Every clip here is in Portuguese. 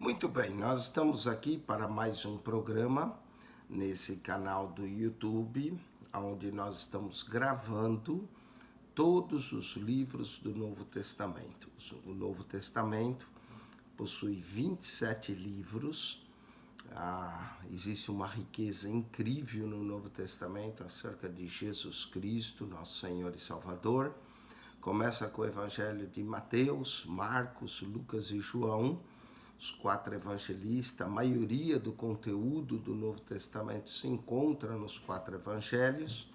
Muito bem, nós estamos aqui para mais um programa nesse canal do YouTube, onde nós estamos gravando todos os livros do Novo Testamento. O Novo Testamento possui 27 livros. Existe uma riqueza incrível no Novo Testamento acerca de Jesus Cristo, nosso Senhor e Salvador. Começa com o Evangelho de Mateus, Marcos, Lucas e João, os 4 evangelistas. A maioria do conteúdo do Novo Testamento se encontra nos 4 evangelhos.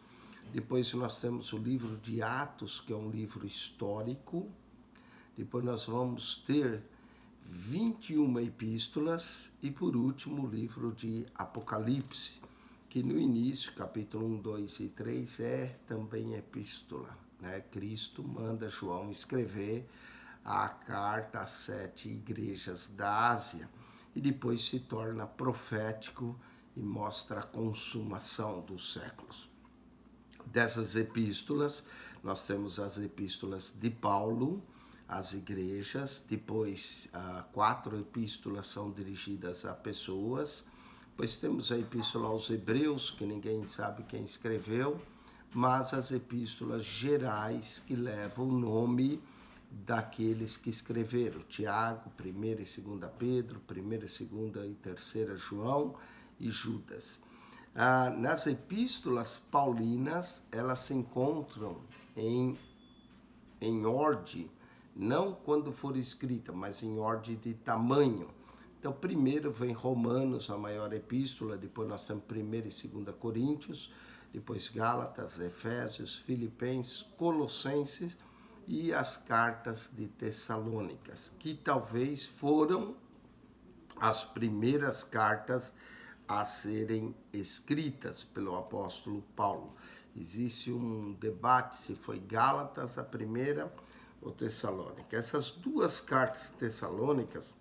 Depois nós temos o livro de Atos, que é um livro histórico. Depois nós vamos ter 21 epístolas e, por último, o livro de Apocalipse, que no início, capítulo 1, 2 e 3, é também epístola, né? Cristo manda João escrever a carta às 7 igrejas da Ásia e depois se torna profético e mostra a consumação dos séculos. Dessas epístolas, nós temos as epístolas de Paulo às igrejas, depois 4 epístolas são dirigidas a pessoas, depois temos a epístola aos Hebreus, que ninguém sabe quem escreveu, mas as epístolas gerais que levam o nome daqueles que escreveram: Tiago, 1ª e 2ª Pedro, 1ª, 2ª e 3ª João e Judas. Nas epístolas paulinas, elas se encontram em ordem, não quando for escrita, mas em ordem de tamanho. Então, primeiro vem Romanos, a maior epístola, depois nós temos 1ª e 2ª Coríntios, depois Gálatas, Efésios, Filipenses, Colossenses e as cartas de Tessalônicas, que talvez foram as primeiras cartas a serem escritas pelo apóstolo Paulo. Existe um debate se foi Gálatas a primeira ou Tessalônica. Essas 2 cartas tessalônicas,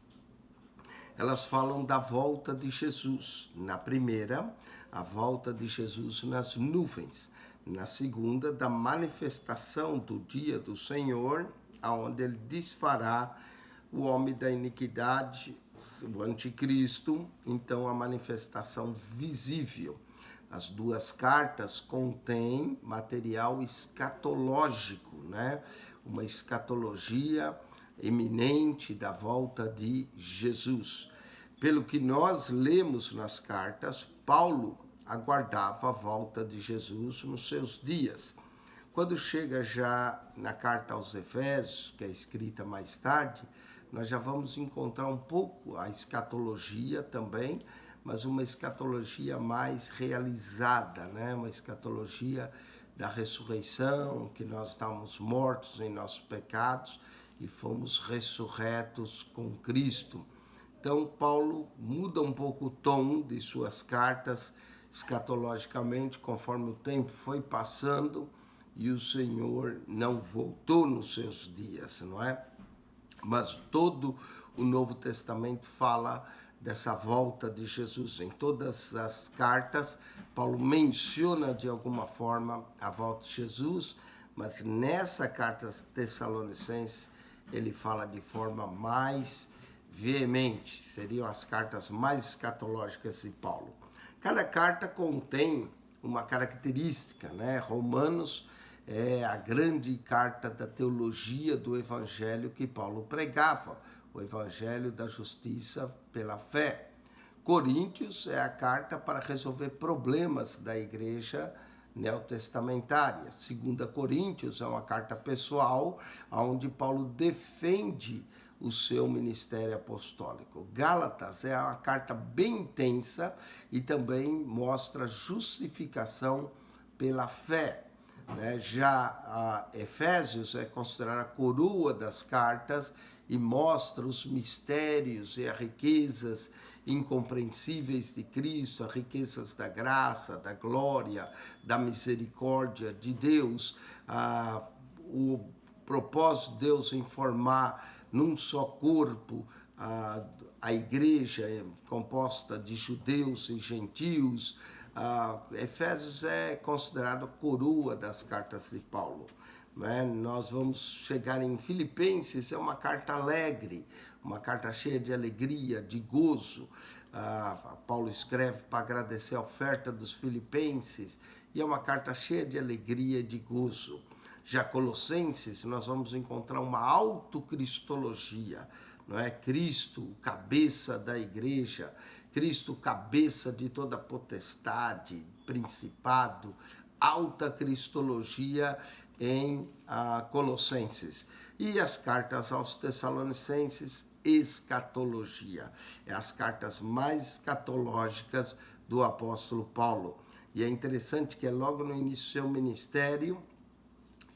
elas falam da volta de Jesus. Na primeira, a volta de Jesus nas nuvens. Na segunda, da manifestação do dia do Senhor, onde ele desfará o homem da iniquidade, o anticristo, então a manifestação visível. As 2 cartas contêm material escatológico, né? Uma escatologia eminente da volta de Jesus. Pelo que nós lemos nas cartas, Paulo aguardava a volta de Jesus nos seus dias. Quando chega já na carta aos Efésios, que é escrita mais tarde, nós já vamos encontrar um pouco a escatologia também, mas uma escatologia mais realizada, né? Uma escatologia da ressurreição, que nós estávamos mortos em nossos pecados e fomos ressurretos com Cristo. Então, Paulo muda um pouco o tom de suas cartas escatologicamente, conforme o tempo foi passando e o Senhor não voltou nos seus dias, não é? Mas todo o Novo Testamento fala dessa volta de Jesus. Em todas as cartas, Paulo menciona de alguma forma a volta de Jesus, mas nessa carta Tessalonicenses ele fala de forma mais veemente. Seriam as cartas mais escatológicas de Paulo. Cada carta contém uma característica, né? Romanos é a grande carta da teologia do evangelho que Paulo pregava, o evangelho da justiça pela fé. Coríntios é a carta para resolver problemas da igreja neotestamentária. 2 Coríntios é uma carta pessoal, onde Paulo defende o seu ministério apostólico. Gálatas é uma carta bem intensa e também mostra justificação pela fé. Já a Efésios é considerada a coroa das cartas e mostra os mistérios e as riquezas incompreensíveis de Cristo, as riquezas da graça, da glória, da misericórdia de Deus, o propósito de Deus em formar num só corpo a igreja composta de judeus e gentios. Efésios é considerado a coroa das cartas de Paulo. Nós vamos chegar em Filipenses, é uma carta alegre, uma carta cheia de alegria, de gozo. Paulo escreve para agradecer a oferta dos filipenses, e é uma carta cheia de alegria e de gozo. Já Colossenses, nós vamos encontrar uma autocristologia, não é? Cristo, cabeça da igreja, Cristo, cabeça de toda potestade, principado, alta cristologia em Colossenses. E as cartas aos Tessalonicenses, escatologia. É as cartas mais escatológicas do apóstolo Paulo. E é interessante que logo no início do seu ministério,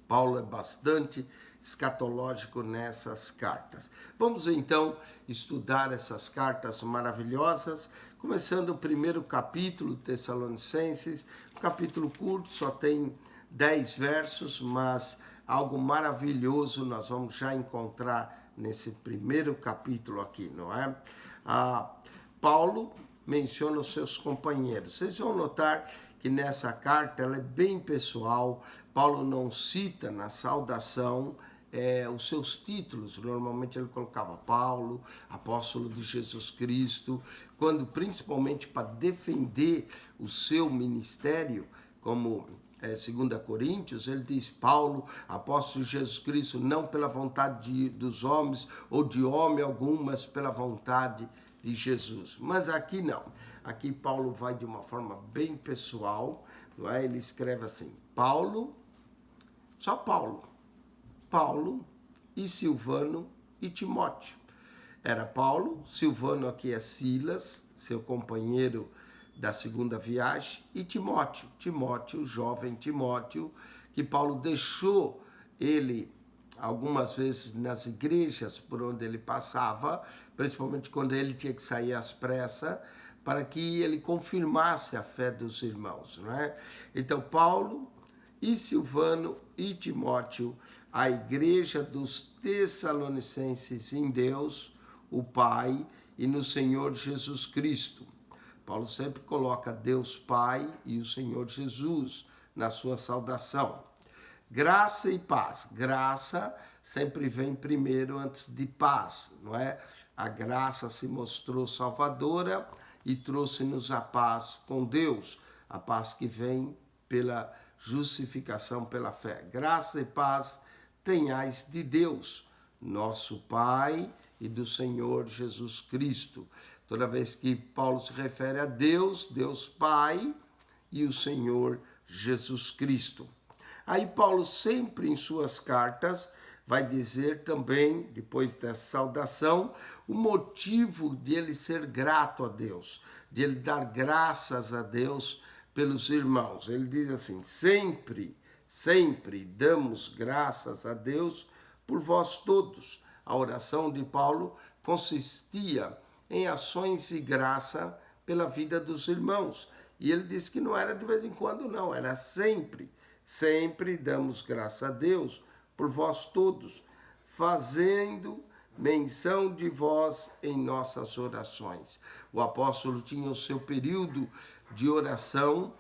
Paulo é bastante escatológico nessas cartas. Vamos então estudar essas cartas maravilhosas, começando o primeiro capítulo, Tessalonicenses, um capítulo curto, só tem 10 versos, mas algo maravilhoso nós vamos já encontrar nesse primeiro capítulo aqui, não é? Paulo menciona os seus companheiros. Vocês vão notar que nessa carta ela é bem pessoal. Paulo não cita na saudação os seus títulos. Normalmente ele colocava Paulo, apóstolo de Jesus Cristo, quando principalmente para defender o seu ministério, como 2 Coríntios, ele diz: Paulo, apóstolo de Jesus Cristo, não pela vontade dos homens ou de homem algum, mas pela vontade de Jesus. Mas aqui não. Aqui Paulo vai de uma forma bem pessoal, não é? Ele escreve assim: Paulo, só Paulo e Silvano e Timóteo. Era Paulo, Silvano aqui é Silas, seu companheiro da segunda viagem, e Timóteo, jovem Timóteo, que Paulo deixou ele algumas vezes nas igrejas por onde ele passava, principalmente quando ele tinha que sair às pressas, para que ele confirmasse a fé dos irmãos, não é? Então, Paulo e Silvano e Timóteo, a igreja dos Tessalonicenses em Deus, o Pai, e no Senhor Jesus Cristo. Paulo sempre coloca Deus Pai e o Senhor Jesus na sua saudação. Graça e paz. Graça sempre vem primeiro antes de paz, não é? A graça se mostrou salvadora e trouxe-nos a paz com Deus, a paz que vem pela justificação pela fé. Graça e paz tenhais de Deus, nosso Pai, e do Senhor Jesus Cristo. Toda vez que Paulo se refere a Deus, Deus Pai e o Senhor Jesus Cristo. Aí Paulo sempre em suas cartas vai dizer também, depois dessa saudação, o motivo de ele ser grato a Deus, de ele dar graças a Deus pelos irmãos. Ele diz assim: sempre damos graças a Deus por vós todos. A oração de Paulo consistia em ações de graça pela vida dos irmãos. E ele disse que não era de vez em quando, não, era sempre. Sempre damos graças a Deus por vós todos, fazendo menção de vós em nossas orações. O apóstolo tinha o seu período de oração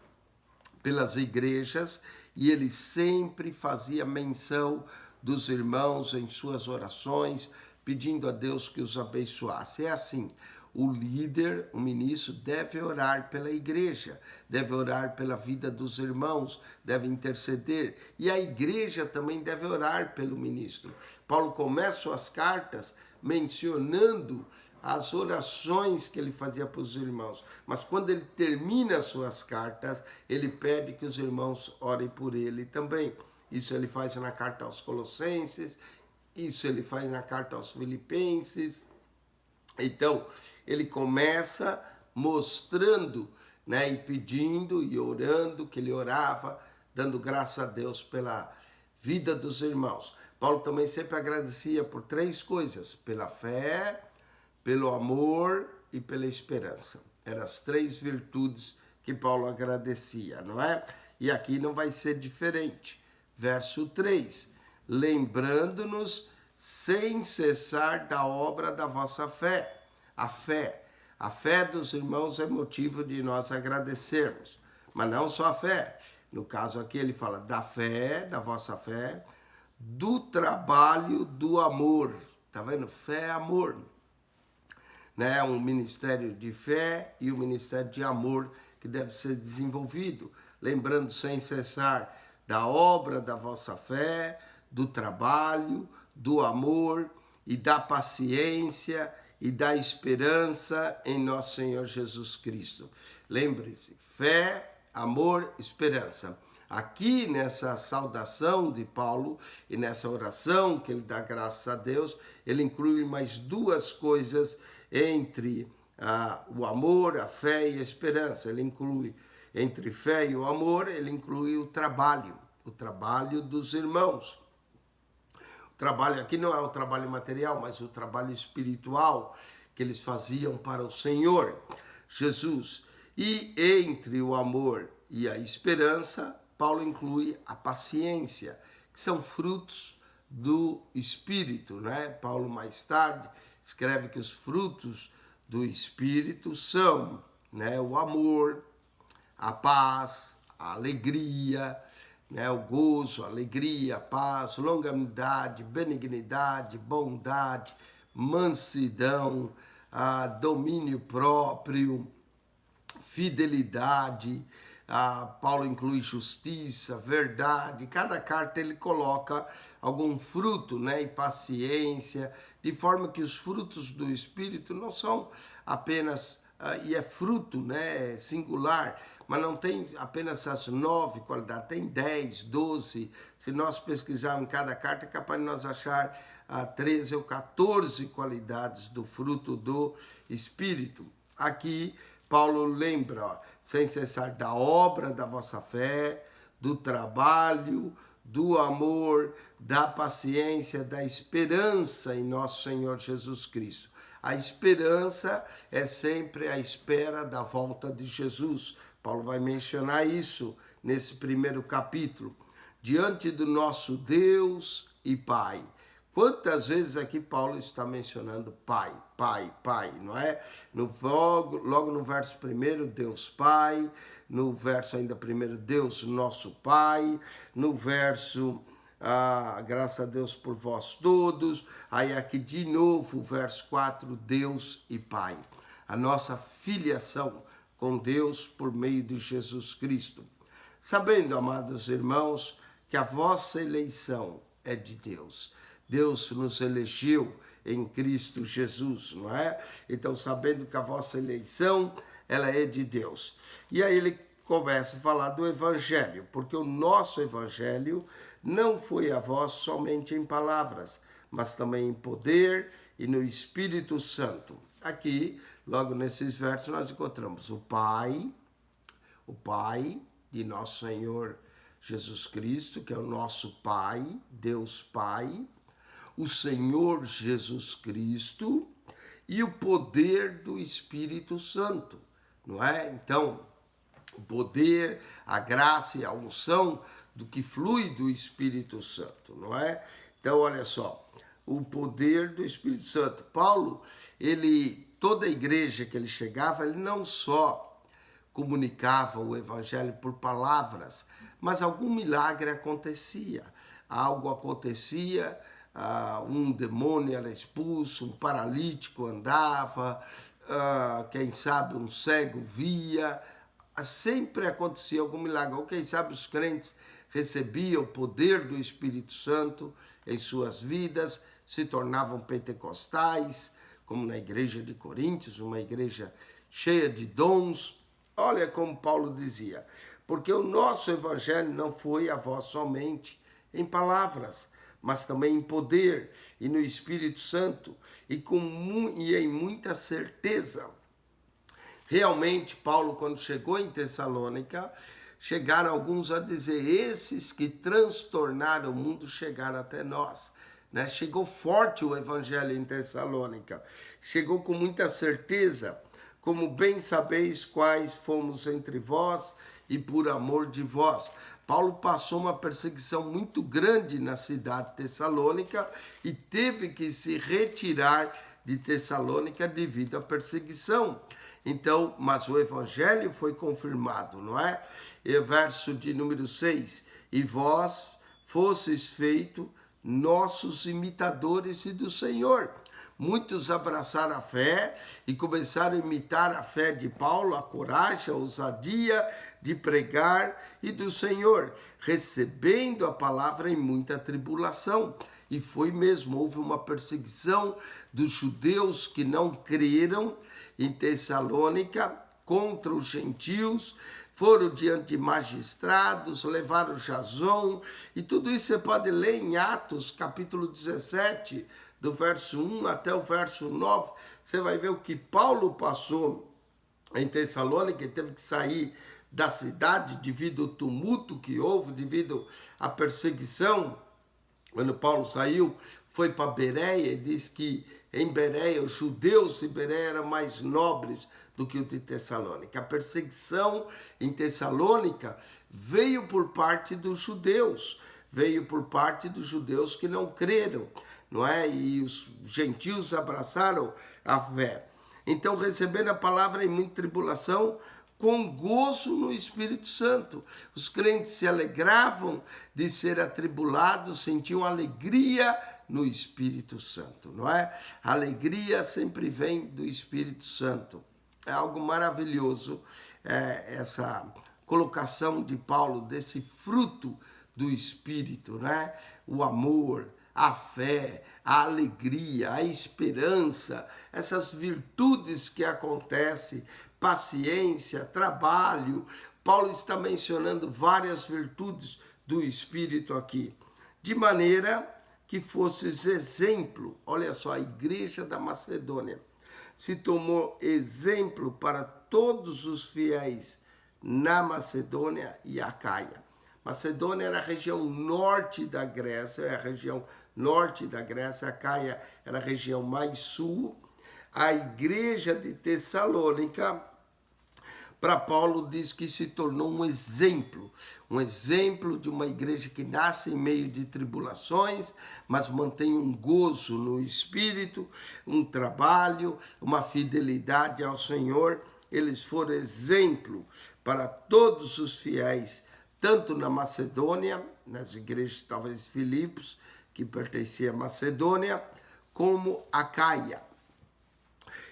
pelas igrejas e ele sempre fazia menção dos irmãos em suas orações, pedindo a Deus que os abençoasse. É assim, o líder, o ministro, deve orar pela igreja, deve orar pela vida dos irmãos, deve interceder. E a igreja também deve orar pelo ministro. Paulo começa suas cartas mencionando as orações que ele fazia para os irmãos. Mas quando ele termina suas cartas, ele pede que os irmãos orem por ele também. Isso ele faz na carta aos Colossenses, isso ele faz na carta aos Filipenses. Então, ele começa mostrando, né, e pedindo e orando, que ele orava, dando graças a Deus pela vida dos irmãos. Paulo também sempre agradecia por 3 coisas: pela fé, pelo amor e pela esperança. Eram as 3 virtudes que Paulo agradecia, não é? E aqui não vai ser diferente. Verso 3, lembrando-nos sem cessar da obra da vossa fé. A fé dos irmãos é motivo de nós agradecermos, mas não só a fé. No caso aqui ele fala da fé, da vossa fé, do trabalho, do amor. Tá vendo? Fé é amor. né? Um ministério de fé e um ministério de amor que deve ser desenvolvido, lembrando sem cessar da obra da vossa fé, do trabalho, do amor e da paciência e da esperança em nosso Senhor Jesus Cristo. Lembre-se, fé, amor, esperança. Aqui nessa saudação de Paulo e nessa oração que ele dá graças a Deus, ele inclui mais duas coisas entre o amor, a fé e a esperança. Ele inclui entre fé e o amor, ele inclui o trabalho dos irmãos. O trabalho aqui não é o trabalho material, mas o trabalho espiritual que eles faziam para o Senhor Jesus. E entre o amor e a esperança, Paulo inclui a paciência, que são frutos do Espírito, né? Paulo mais tarde escreve que os frutos do Espírito são, né, o amor, a paz, a alegria, né, o gozo, a alegria, a paz, longanimidade, benignidade, bondade, mansidão, domínio próprio, fidelidade. Paulo inclui justiça, verdade. Cada carta ele coloca algum fruto, né, e paciência, de forma que os frutos do Espírito não são apenas, e é fruto, né, singular, mas não tem apenas as 9 qualidades, tem 10, 12. Se nós pesquisarmos em cada carta, é capaz de nós achar 13 ou 14 qualidades do fruto do Espírito. Aqui, Paulo lembra, sem cessar, da obra da vossa fé, do trabalho, do amor, da paciência, da esperança em nosso Senhor Jesus Cristo. A esperança é sempre a espera da volta de Jesus. Paulo vai mencionar isso nesse primeiro capítulo. Diante do nosso Deus e Pai. Quantas vezes aqui Paulo está mencionando Pai, Pai, Pai, não é? Logo no verso 1, Deus Pai. No verso ainda 1, Deus nosso Pai. No verso, graças a Deus por vós todos. Aí aqui de novo, verso 4, Deus e Pai. A nossa filiação com Deus por meio de Jesus Cristo. Sabendo, amados irmãos, que a vossa eleição é de Deus. Deus nos elegeu em Cristo Jesus, não é? Então, sabendo que a vossa eleição, ela é de Deus. E aí ele começa a falar do Evangelho, porque o nosso Evangelho não foi a vós somente em palavras, mas também em poder e no Espírito Santo. Aqui, logo nesses versos, nós encontramos o Pai de nosso Senhor Jesus Cristo, que é o nosso Pai, Deus Pai, o Senhor Jesus Cristo e o poder do Espírito Santo, não é? Então, o poder, a graça e a unção do que flui do Espírito Santo, não é? Então, olha só, o poder do Espírito Santo. Paulo, toda a igreja que ele chegava, ele não só comunicava o evangelho por palavras, mas algum milagre acontecia. Algo acontecia, um demônio era expulso, um paralítico andava, quem sabe um cego via. Sempre acontecia algum milagre. Ou quem sabe os crentes recebiam o poder do Espírito Santo em suas vidas, se tornavam pentecostais, como na igreja de Coríntios, uma igreja cheia de dons. Olha como Paulo dizia, porque o nosso evangelho não foi a vós somente em palavras, mas também em poder e no Espírito Santo e em muita certeza. Realmente, Paulo, quando chegou em Tessalônica, chegaram alguns a dizer, esses que transtornaram o mundo chegaram até nós. Né? Chegou forte o evangelho em Tessalônica, chegou com muita certeza, como bem sabeis quais fomos entre vós e por amor de vós. Paulo passou uma perseguição muito grande na cidade de Tessalônica e teve que se retirar de Tessalônica devido à perseguição. Então, mas o evangelho foi confirmado, não é? E verso de número 6, e vós fosseis feitos nossos imitadores e do Senhor, muitos abraçaram a fé e começaram a imitar a fé de Paulo, a coragem, a ousadia de pregar e do Senhor, recebendo a palavra em muita tribulação. E foi mesmo, houve uma perseguição dos judeus que não creram em Tessalônica contra os gentios, foram diante de magistrados, levaram Jason, e tudo isso você pode ler em Atos, capítulo 17, do verso 1 até o verso 9, você vai ver o que Paulo passou em Tessalônica, ele teve que sair da cidade devido ao tumulto que houve, devido à perseguição. Quando Paulo saiu, foi para Bereia, e diz que em Bereia, os judeus de Bereia eram mais nobres do que o de Tessalônica. A perseguição em Tessalônica veio por parte dos judeus, veio por parte dos judeus que não creram, não é? E os gentios abraçaram a fé. Então, recebendo a palavra em muita tribulação, com gozo no Espírito Santo. Os crentes se alegravam de ser atribulados, sentiam alegria no Espírito Santo, não é? A alegria sempre vem do Espírito Santo. É algo maravilhoso essa colocação de Paulo desse fruto do Espírito, né? O amor, a fé, a alegria, a esperança, essas virtudes que acontecem, paciência, trabalho. Paulo está mencionando várias virtudes do Espírito aqui, de maneira que fosses exemplo. Olha só, a igreja da Macedônia se tomou exemplo para todos os fiéis na Macedônia e Acaia. Macedônia era a região norte da Grécia, é a região norte da Grécia, Acaia era a região mais sul. A igreja de Tessalônica, para Paulo, diz que se tornou um exemplo de uma igreja que nasce em meio de tribulações, mas mantém um gozo no espírito, um trabalho, uma fidelidade ao Senhor. Eles foram exemplo para todos os fiéis, tanto na Macedônia, nas igrejas talvez Filipos, que pertencia à Macedônia, como a Acaia.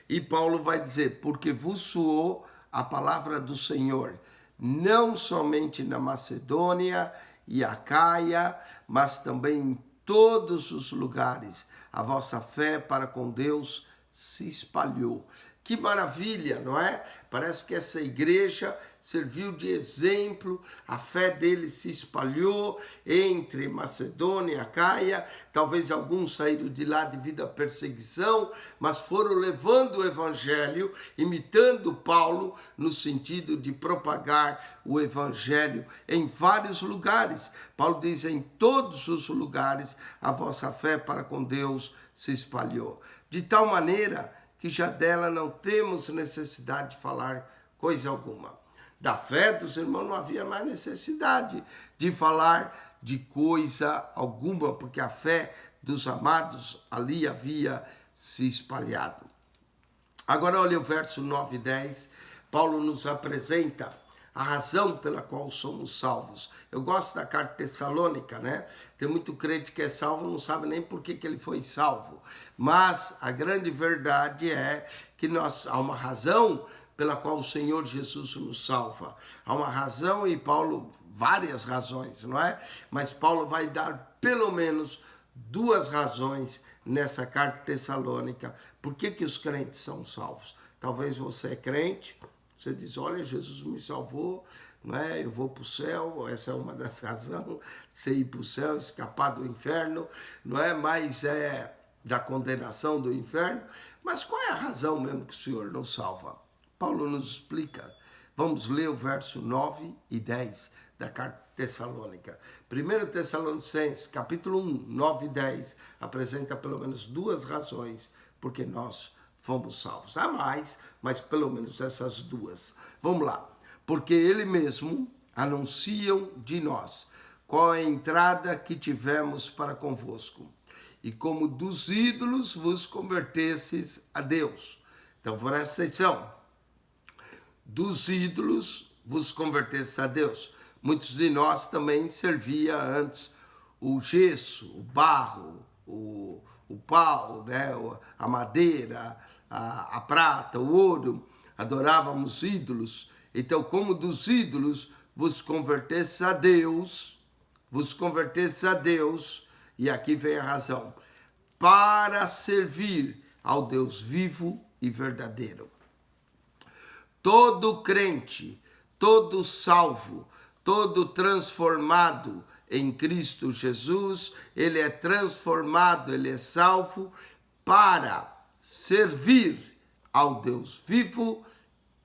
E Paulo vai dizer, porque vos soou a palavra do Senhor, não somente na Macedônia e Acaia, mas também em todos os lugares. A vossa fé para com Deus se espalhou. Que maravilha, não é? Parece que essa igreja serviu de exemplo, a fé deles se espalhou entre Macedônia e Acaia. Talvez alguns saíram de lá devido à perseguição, mas foram levando o evangelho, imitando Paulo, no sentido de propagar o evangelho em vários lugares. Paulo diz, em todos os lugares, a vossa fé para com Deus se espalhou. De tal maneira que já dela não temos necessidade de falar coisa alguma. Da fé dos irmãos não havia mais necessidade de falar de coisa alguma, porque a fé dos amados ali havia se espalhado. Agora olha o verso 9 e 10, Paulo nos apresenta a razão pela qual somos salvos. Eu gosto da carta Tessalônica, né? Tem muito crente que é salvo, não sabe nem por que ele foi salvo. Mas a grande verdade é que há uma razão pela qual o Senhor Jesus nos salva. Há uma razão, e Paulo, várias razões, não é? Mas Paulo vai dar pelo menos duas razões nessa carta Tessalônica. Por que os crentes são salvos? Talvez você é crente, você diz, olha, Jesus me salvou, não é? Eu vou para o céu, essa é uma das razões, você ir para o céu, escapar do inferno, não é? Mas é da condenação do inferno. Mas qual é a razão mesmo que o Senhor nos salva? Paulo nos explica. Vamos ler o verso 9 e 10 da carta Tessalônica. 1 Tessalonicenses, capítulo 1, 9 e 10, apresenta pelo menos duas razões porque nós fomos salvos. Há mais, mas pelo menos essas duas. Vamos lá. Porque ele mesmo anunciam de nós qual é a entrada que tivemos para convosco, e como dos ídolos vos convertesseis a Deus. Então, presta atenção. Dos ídolos vos convertesseis a Deus. Muitos de nós também servia antes o gesso, o barro, o o pau, né? A madeira, a prata, o ouro, adorávamos ídolos. Então, como dos ídolos vos convertesses a Deus, e aqui vem a razão, para servir ao Deus vivo e verdadeiro. Todo crente, todo salvo, todo transformado em Cristo Jesus, ele é transformado, ele é salvo para servir ao Deus vivo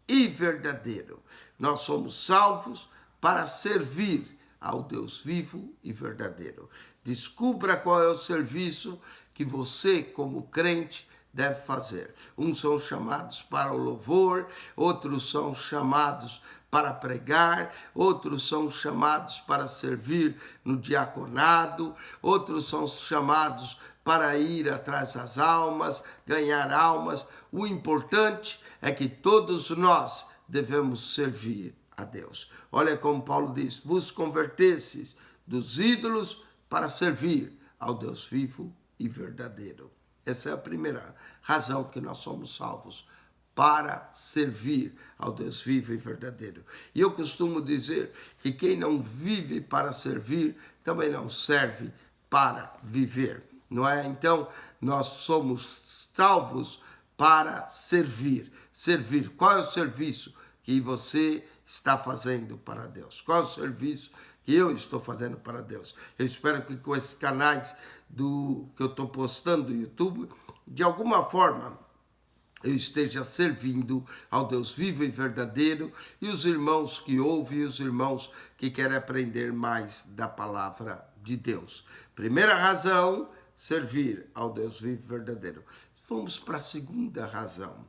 e verdadeiro. Nós somos salvos para servir ao Deus vivo e verdadeiro. Descubra qual é o serviço que você, como crente, deve fazer. Uns são chamados para o louvor, outros são chamados para pregar, outros são chamados para servir no diaconado, outros são chamados para ir atrás das almas, ganhar almas. O importante é que todos nós devemos servir a Deus. Olha como Paulo diz, vos convertesses dos ídolos para servir ao Deus vivo e verdadeiro. Essa é a primeira razão que nós somos salvos, para servir ao Deus vivo e verdadeiro. E eu costumo dizer que quem não vive para servir, também não serve para viver, não é? Então, nós somos salvos para servir. Servir, qual é o serviço que você está fazendo para Deus? Qual é o serviço que eu estou fazendo para Deus? Eu espero que com esses canais que eu estou postando no YouTube, de alguma forma eu esteja servindo ao Deus vivo e verdadeiro, e os irmãos que ouvem, e os irmãos que querem aprender mais da palavra de Deus. Primeira razão, servir ao Deus vivo e verdadeiro. Vamos para a segunda razão.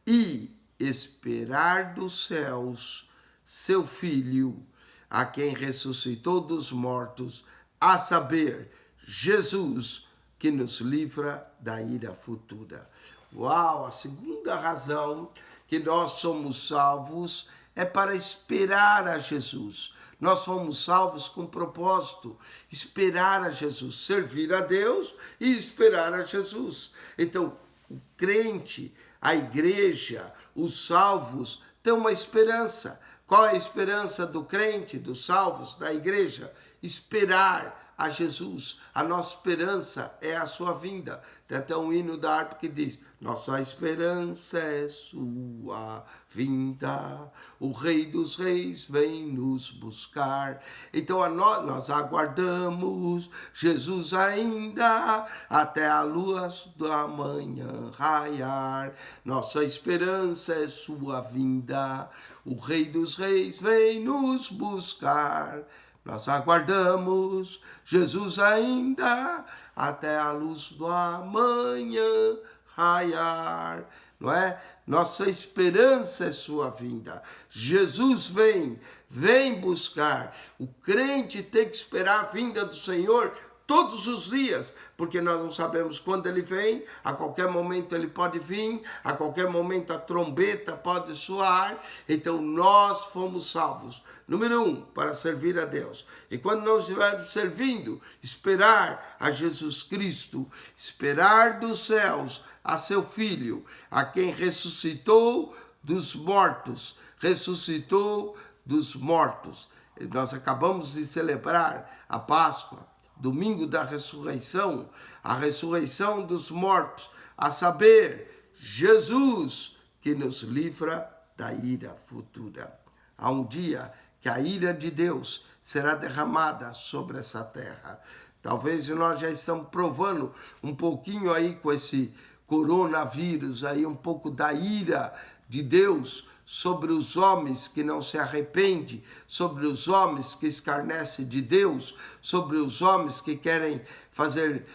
E esperar dos céus seu Filho, a quem ressuscitou dos mortos, a saber, Jesus, que nos livra da ira futura. Uau, a segunda razão que nós somos salvos é para esperar a Jesus. Nós fomos salvos com propósito, esperar a Jesus, servir a Deus e esperar a Jesus. Então, o crente, a igreja, os salvos têm uma esperança. Qual é a esperança do crente, dos salvos, da igreja? Esperar a Jesus. A nossa esperança é a sua vinda. Tem até um hino da harpa que diz: nossa esperança é sua vinda, o Rei dos Reis vem nos buscar. Então nós aguardamos Jesus ainda até a luz da manhã raiar. Nossa esperança é sua vinda, o Rei dos Reis vem nos buscar. Nós aguardamos Jesus ainda até a luz da manhã raiar, não é? Nossa esperança é sua vinda. Jesus vem buscar. O crente tem que esperar a vinda do Senhor todos os dias, porque nós não sabemos quando ele vem. A qualquer momento ele pode vir, a qualquer momento a trombeta pode soar. Então nós fomos salvos, número 1, para servir a Deus. E quando nós estivermos servindo, esperar a Jesus Cristo, esperar dos céus a seu Filho, a quem ressuscitou dos mortos. Ressuscitou dos mortos. E nós acabamos de celebrar a Páscoa, domingo da ressurreição, a ressurreição dos mortos, a saber, Jesus, que nos livra da ira futura. Há um dia que a ira de Deus será derramada sobre essa terra. Talvez nós já estamos provando um pouquinho aí com esse coronavírus, aí um pouco da ira de Deus sobre os homens que não se arrependem, sobre os homens que escarnecem de Deus, sobre os homens que querem fazer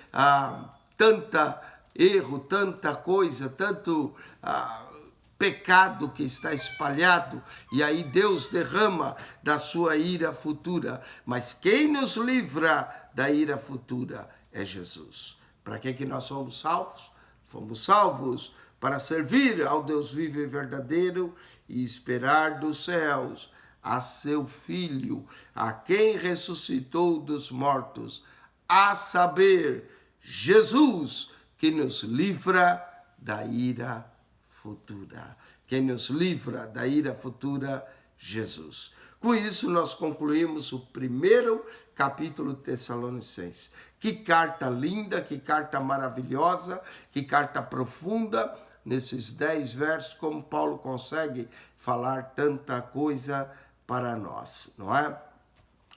tanta erro, tanta coisa, tanto pecado que está espalhado, e aí Deus derrama da sua ira futura. Mas quem nos livra da ira futura é Jesus. Para que nós somos salvos? Fomos salvos para servir ao Deus vivo e verdadeiro e esperar dos céus a seu Filho, a quem ressuscitou dos mortos, a saber, Jesus, que nos livra da ira futura. Quem nos livra da ira futura, Jesus. Com isso, nós concluímos o primeiro capítulo de Tessalonicenses. Que carta linda, que carta maravilhosa, que carta profunda, nesses 10 versos, como Paulo consegue falar tanta coisa para nós, não é?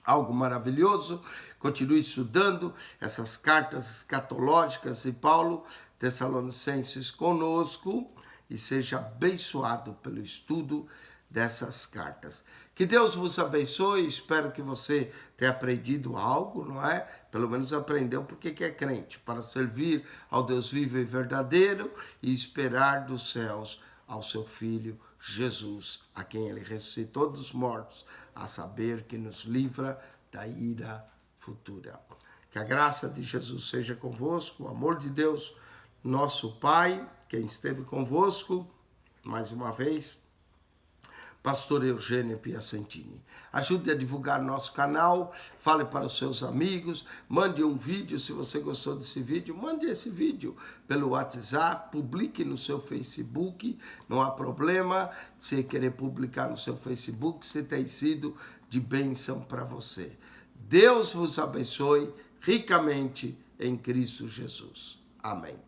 Algo maravilhoso. Continue estudando essas cartas escatológicas de Paulo, Tessalonicenses, conosco, e seja abençoado pelo estudo dessas cartas. Que Deus vos abençoe, espero que você tenha aprendido algo, não é? Pelo menos aprendeu porque que é crente, para servir ao Deus vivo e verdadeiro e esperar dos céus ao seu Filho Jesus, a quem ele ressuscitou dos mortos, a saber que nos livra da ira futura. Que a graça de Jesus seja convosco, o amor de Deus, nosso Pai, quem esteve convosco, mais uma vez, Pastor Eugênio Piacentini. Ajude a divulgar nosso canal, fale para os seus amigos, mande um vídeo, se você gostou desse vídeo, mande esse vídeo pelo WhatsApp, publique no seu Facebook, não há problema se querer publicar no seu Facebook, se tem sido de bênção para você. Deus vos abençoe ricamente em Cristo Jesus. Amém.